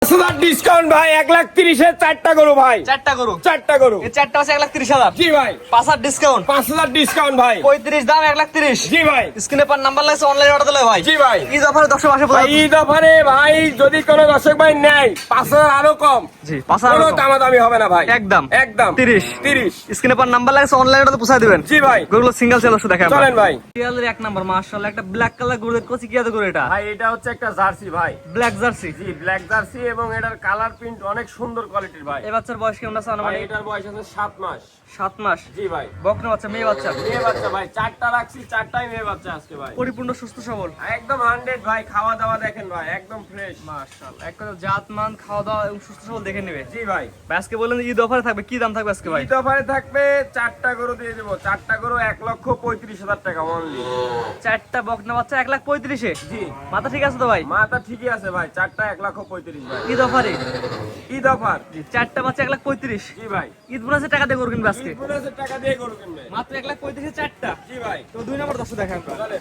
5,000 discount ভাই, 1,30,000 চারটা গরু ভাই। চারটা গরু, চারটা গরু। এই চারটা আছে 1,30,000। জি ভাই। 5,000 ডিসকাউন্ট, 5,000 ডিসকাউন্ট ভাই। 35 দাম 1,30,000। জি ভাই। স্ক্রিনে পার নাম্বার লাগছে, অনলাইন অর্ডার দিলে ভাই। জি ভাই। ঈদ অফারে 10 মাসে ভাই ঈদ অফারে ভাই যদি কোনো দর্শক ভাই নেয় 5,000 আরো কম। জি 5,000 কোনো দামাদামি হবে না ভাই। একদম একদম 30 স্ক্রিনে পার নাম্বার লাগছে, অনলাইন অর্ডার পৌঁছে দিবেন। জি ভাই। গরুগুলো সিঙ্গেল সেল দেখাই আমরা। চলেন ভাই। রিয়ালের এক নাম্বার মাশাআল্লাহ, একটা ব্ল্যাক কালার গরু দেখছি, কি আছে গরু এটা? ভাই এটা হচ্ছে একটা জার্সি ভাই। Black jersey. জি ব্ল্যাক জার্সি এবং এটার কালার প্রিন্ট অনেক সুন্দর কোয়ালিটির ভাই। এই বাচ্চার বয়স কেমন আছে? ভাই এটার বয়স আছে 7 মাস। 7 মাস। জি ভাই। বকনা বাচ্চা, মেয়ে বাচ্চা? মেয়ে বাচ্চা ভাই, চারটা রাখছি, চারটাই মেয়ে বাচ্চা আজকে ভাই। পরিপূর্ণ সুস্থ সবল, একদম 100 ভাই। খাওয়া দাওয়া দেখেন ভাই, একদম ফ্রেশ। মাশাআল্লাহ। একটা জাত মান, খাওয়া দাওয়া এবং সুস্থ সবল দেখে নেবে। জি ভাই। ভাই আজকে বললেন যে ঈদ অফারে থাকবে, কি দাম থাকবে আজকে ভাই? ঈদ অফারে থাকবে চারটা গরু দিয়ে দেবো। চারটা গরু 1,35,000 টাকা অনলি। চারটা বকনা বাচ্চা 1,35,000। জি মাথা ঠিক আছে তো ভাই? মাথা ঠিকই আছে ভাই। চারটা 1,35,000 ভাই। ঈদ অফারে ঈদ অফার। জি, চারটা বাচ্চা 1,35,000। জি ভাই। ঈদ বোনাসের টাকা দিয়ে গরু কিনবে আজকে। ঈদ বোনাসের টাকা দিয়ে গরু কিনবে। মাত্র 1,35,000 চারটা। জি ভাই। তো 2 নম্বর দর্শক দেখান চলে।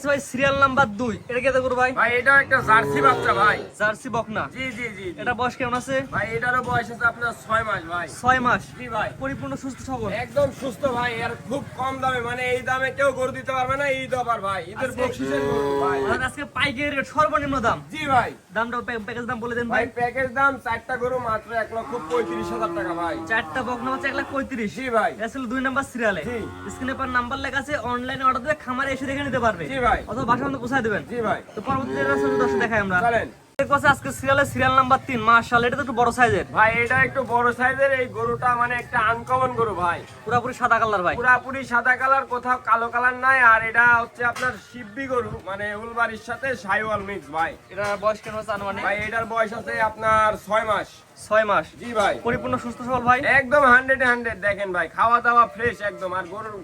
ভাই, সিরিয়াল নাম্বার 2। এটা কি গরু ভাই? ভাই এটাও একটা জার্সি বাচ্চা ভাই। জার্সি বকনা। জি জি জি জি। এটা বয়স কেমন আছে? ভাই এটারও বয়স আছে আপনার 6 মাস ভাই। 6 মাস। জি ভাই। পরিপূর্ণ সুস্থ সবল, একদম সুস্থ ভাই। আর খুব কম দামে, মানে এই দামে কেউ গরু দিতে পারবে না। ঈদ অফার ভাই, ঈদের আজকে- বকশিসের গরু ভাই। আর আজকে পাইকারি রেট সর্বনিম্ন দাম। জি ভাই। দামটা প্যাকেজ দাম বলে দেন ভাই ভাই। প্যাকেজ দাম চারটা গরু মাত্র 1,35,000 টাকা ভাই। চারটা বকনা বাচ্চা 1,35,000। জি ভাই। এটা ছিল 2 নাম্বার সিরিয়ালে। জি। স্ক্রিনে পার নাম্বার লেখা আছে, অনলাইনে অর্ডার দিয়ে খামারে এসে দেখে নিতে পারবে। জি ভাই। অথবা বাসার মধ্যে পৌঁছায় দেবেন। জি ভাই। তো পরবর্তীতে দর্শক দেখাই আমরা। চলেন দেখবো আজকে সিরিয়াল নাম্বার 3। মাশাআল্লাহ, এটা তো একটু বড় সাইজের। ভাই। এটা একটু বড় সাইজের। এই গরুটা মানে একটা আনকমন গরু ভাই। পুরাপুরি সাদা কালার ভাই। পুরাপুরি সাদা কালার, কোথাও কালো কালার নাই। আর এটা হচ্ছে আপনার শিববি গরু, মানে উলবাড়ির সাথে সাইওয়াল মিক্স ভাই। এটা বয়স কেন আছে আনুমানিক? ভাই এটার বয়স আছে আপনার 6 মাস। 6 মাস। জি ভাই। পরিপূর্ণ সুস্থ সবল ভাই। একদম 100 দেখেন ভাই, খাওয়া দাওয়া ফ্রেশ একদম। আর গরুর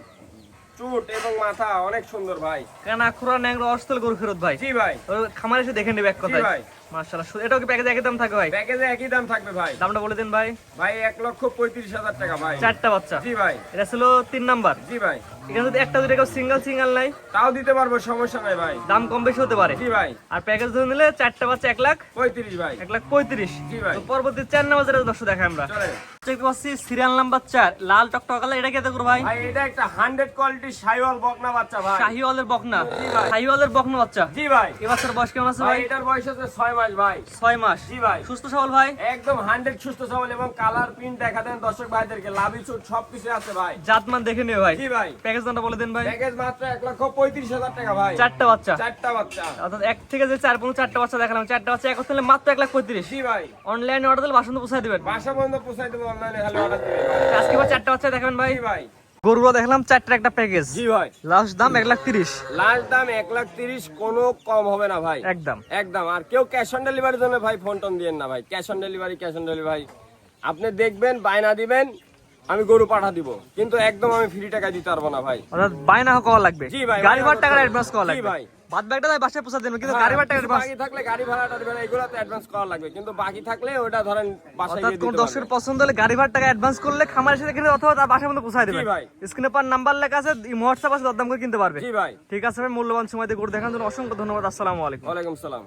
চুট এবং মাথা অনেক সুন্দর ভাই। কানা খুরা ন্যাংরা অস্থল গরু ফেরত ভাই। জি ভাই। তো খামারে এসে দেখে নেবে এক জি কথায়। ভাই। মাশাআল্লাহ, এটাও কি প্যাকেজে একই দাম থাকে ভাই? প্যাকেজে একই দাম থাকবে ভাই। দামটা বলে দেন ভাই। ভাই 1,35,000 টাকা ভাই। চারটা বাচ্চা। জি ভাই। এটা ছিল 3 নাম্বার। জি ভাই। এখানে যদি একটা দুটো সিঙ্গেল নাই, তাও দিতে পারবো, সমস্যা নাই ভাই। দাম কম বেশি হতে পারে। জি ভাই। আর প্যাকেজ ধরে নিলে চারটা বাচ্চা 35 ভাই। 1,35,000। জি ভাই। তো পরবর্তী 4 নাম্বার যেটা দর্শক দেখাই আমরা। চলেন দেখতে পাচ্ছি সিরিয়াল নাম্বার 4, লাল টকটক কালার। এটা কেতে করো ভাই? ভাই। এটা একটা 100 কোয়ালিটি সাইওয়াল বকনা বাচ্চা ভাই। শাহিওয়ালের বকনা। জি ভাই। শাহিওয়ালের বকনা বাচ্চা। জি ভাই। এই বাচ্চার বয়স কেমন আছে ভাই ভাই? এটার বয়স আছে 6 মাস ভাই। 6 মাস। জি ভাই। সুস্থ সবল ভাই। একদম 100 সুস্থ সবল এবং কালার প্রিন্ট দেখা দেন দর্শক ভাইদেরকে। লাভি চুট সবকিছু আছে ভাই। জাতমান দেখে নিও ভাই। জি ভাই। প্যাকেজ দামটা বলে দেন ভাই। প্যাকেজ মাত্র 1,35,000 টাকা ভাই। চারটা বাচ্চা। চারটা বাচ্চা। অর্থাৎ এক থেকে যে 4 বাচ্চা দেখালাম, চারটা বাচ্চা এক হলে মাত্র 1,35,000। জি ভাই। অনলাইনে অর্ডার দিলে বাসন্ত পৌঁছায় দিবেন। বাসা পর্যন্ত পৌঁছাই দেবো, অনলাইনে হ্যালো অর্ডার দিবেন ভাই। আজকে ভাই 4টা বাচ্চা দেখাবেন ভাই। জি ভাই। গরুগুলো দেখলাম, 4টার একটা প্যাকেজ। জি ভাই। লাস্ট দাম 1,30,000। লাস্ট দাম 1,30,000, কোনো কম হবে না ভাই। একদম। একদম। আর কেউ ক্যাশ অন ডেলিভারির জন্য ভাই ফোন টোন দিয়েন না ভাই। ক্যাশ অন ডেলিভারি আপনি দেখবেন, বায়না দিবেন, আমি গরু পাঠা দিব, কিন্তু একদম আমি ফ্রি টাকা দিতে পারবো না ভাই। অর্থাৎ বায়না করা লাগবে। জি ভাই। গাড়ি ভাড়া টাকা অ্যাডভান্স করা জি লাগবে। ভাই। বাদ বাকিটা ভাই বাসায় পৌঁছা দেবেন, কিন্তু হ্যাঁ, গাড়ি ভাড়া টাকা কিছু অ্যাডভান্স। বাকি থাকলে গাড়ি ভাড়াটা দিবেন, এগুলোতে অ্যাডভান্স করা লাগবে। কিন্তু বাকি থাকলে ওটা ধরেন বাসায় অর্থাৎ গিয়ে কোন দিতে দর্শকের পারবেন। পছন্দ হলে গাড়ি ভাড়া টাকা অ্যাডভান্স করলে খামার এসে দেখে নেবে, অথবা তার বাসার মধ্যে পৌঁছায় দেবেন। জি ভাই। স্ক্রিনে পার নাম্বার লেখা আছে, হোয়াটসঅ্যাপ আছে, দরদাম করে কিনতে পারবে। জি ভাই। ঠিক আছে ভাই, মূল্যবান সময় দিয়ে গরু দেখানোর জন্য অসংখ্য ধন্যবাদ। আসসালামু আলাইকুম। ওয়ালাইকুম সালাম।